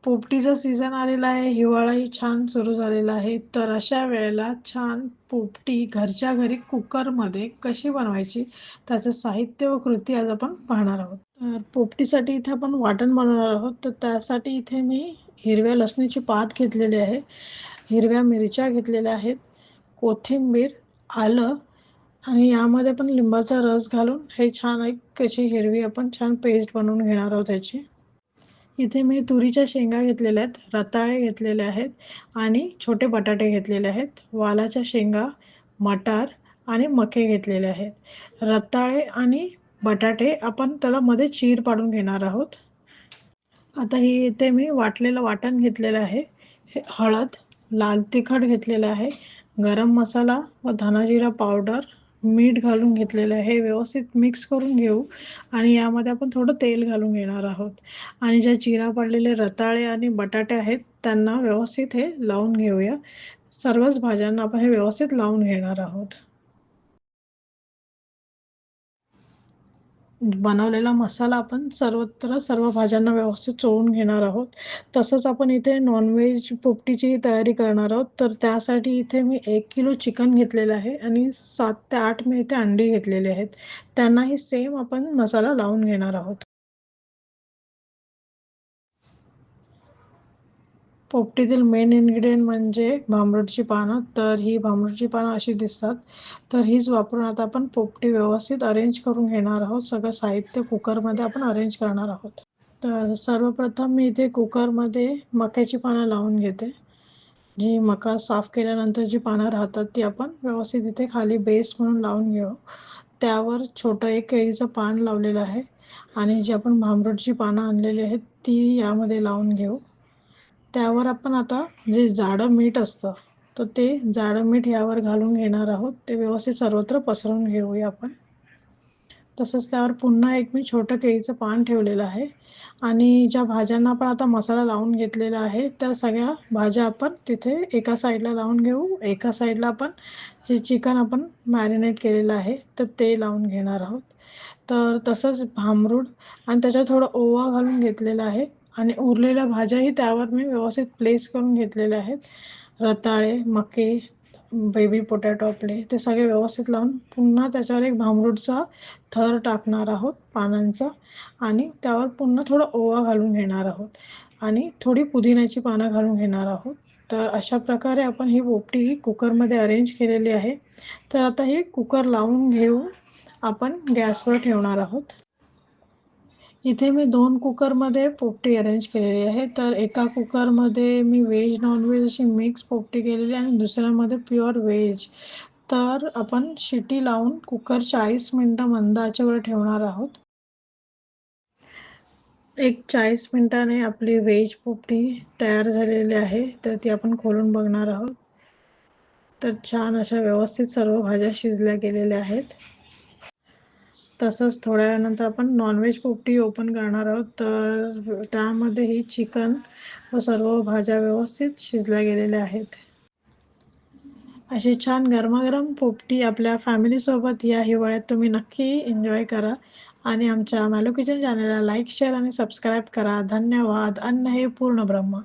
पोपटीचा season आलेला आहे, हिवाळाही छान सुरू झालेला आहे. तर अशा वेळेला छान पोपटी घरच्या घरी कुकरमध्ये कशी बनवायची, त्याचं साहित्य व कृती आज आपण पाहणार आहोत. तर पोपटीसाठी इथे आपण वाटण बनवणार आहोत. तर त्यासाठी इथे मी हिरव्या लसणीची पात घेतलेली आहे, हिरव्या मिरच्या घेतलेल्या आहेत, कोथिंबीर, आलं आणि यामध्ये पण लिंबाचा रस घालून हे छान एक अशी हिरवी आपण छान पेस्ट बनवून घेणार आहोत याची. इथे मी तुरीच्या शेंगा घेतलेल्या आहेत, रताळे घेतलेले आहेत आणि छोटे बटाटे घेतलेले आहेत, वालाच्या शेंगा, मटार आणि मके घेतलेले आहेत. रताळे आणि बटाटे आपण त्याला मध्ये चीर पाडून घेणार आहोत. आता इथे मी वाटलेलं वाटण घेतलेलं आहे. हे हळद, लाल तिखट घेतलेलं आहे, गरम मसाला व धना पावडर, मीठ घालून घेतलेलं आहे. हे व्यवस्थित मिक्स करून घेऊ आणि यामध्ये आपण थोडं तेल घालून घेणार आहोत आणि ज्या चिरा पडलेले रताळे आणि बटाटे आहेत त्यांना व्यवस्थित हे लावून घेऊया. सर्वच भाज्यांना आपण हे व्यवस्थित लावून घेणार आहोत. बनवलेला मसाला आपण सर्व भाज्यांना व्यवस्थित चोळून घेणार आहोत. तसंच आपण इथे नॉनव्हेज पोपटीची तयारी करणार आहोत. तर त्यासाठी इथे मी 1 किलो चिकन घेतलेलं आहे आणि 7 ते 8 मी इथे अंडी घेतलेले आहेत. त्यांनाही सेम आपण मसाला लावून घेणार आहोत. पोपटीतील मेन इन्ग्रेडियंट म्हणजे भांबरूडची पानं. तर ही भांबरूडची पानं अशी दिसतात. तर हीच वापरून आता आपण पोपटी व्यवस्थित अरेंज करून घेणार आहोत. सगळं साहित्य कुकरमध्ये आपण अरेंज करणार आहोत. तर सर्वप्रथम मी इथे कुकरमध्ये मक्याची पानं लावून घेते. जी मका साफ केल्यानंतर जी पानं राहतात ती आपण व्यवस्थित इथे खाली बेस म्हणून लावून घेऊ. त्यावर छोटं एक केळीचं पान लावलेलं आहे आणि जी आपण भांबरूडची पानं आणलेली आहेत ती यामध्ये लावून घेऊ. त्यावर आपण आता जे जाडं मीठ असतं तर ते जाडं मीठ यावर घालून घेणार आहोत. ते व्यवस्थित सर्वत्र पसरवून घेऊया आपण. तसंच त्यावर पुन्हा एक मी छोटं केळीचं पान ठेवलेलं आहे आणि ज्या भाज्यांना आपण आता मसाला लावून घेतलेला आहे त्या सगळ्या भाज्या आपण तिथे एका साईडला लावून घेऊ. एका साईडला आपण जे चिकन आपण मॅरिनेट केलेलं आहे तर ते लावून घेणार आहोत. तर तसंच भांबरूड आणि त्याच्यात थोडं ओवा घालून घेतलेला आहे आणि उरलेल्या भाज्याही त्यावर मी व्यवस्थित प्लेस करून घेतलेल्या आहेत. रताळे, मके, बेबी पोटॅटो आपले ते सगळे व्यवस्थित लावून पुन्हा त्याच्यावर एक भांबरूडचा थर टाकणार आहोत पानांचा आणि त्यावर पुन्हा थोडं ओवा घालून घेणार आहोत आणि थोडी पुदिन्याची पानं घालून घेणार आहोत. तर अशा प्रकारे आपण ही पोपटी कुकरमध्ये अरेंज केलेली आहे. तर आता हे कुकर लावून घेऊन आपण गॅसवर ठेवणार आहोत. इथे मी 2 कुकरमध्ये पोपटी अरेंज केलेली आहे. तर एका कुकरमध्ये मी व्हेज नॉनव्हेज अशी मिक्स पोपटी केलेली आहे आणि दुसऱ्यामध्ये प्युअर व्हेज. तर आपण शिटी लावून कुकर 40 मिनटं मंद आचेवर ठेवणार आहोत. एक 40 मिनिटाने आपली व्हेज पोपटी तयार झालेली आहे. तर ती आपण खोलून बघणार आहोत. तर छान अशा व्यवस्थित सर्व भाज्या शिजल्या गेलेल्या आहेत. तसंच थोड्या वेळानंतर आपण नॉनव्हेज पोपटी ओपन करणार आहोत. तर त्यामध्येही चिकन व सर्व भाज्या व्यवस्थित शिजल्या गेलेल्या आहेत. अशी छान गरमागरम पोपटी आपल्या फॅमिलीसोबत या हिवाळ्यात तुम्ही नक्की एन्जॉय करा आणि आमच्या मॅलो किचन चॅनलला लाईक, शेअर आणि सबस्क्राईब करा. धन्यवाद. अन्न हे पूर्ण ब्रह्म.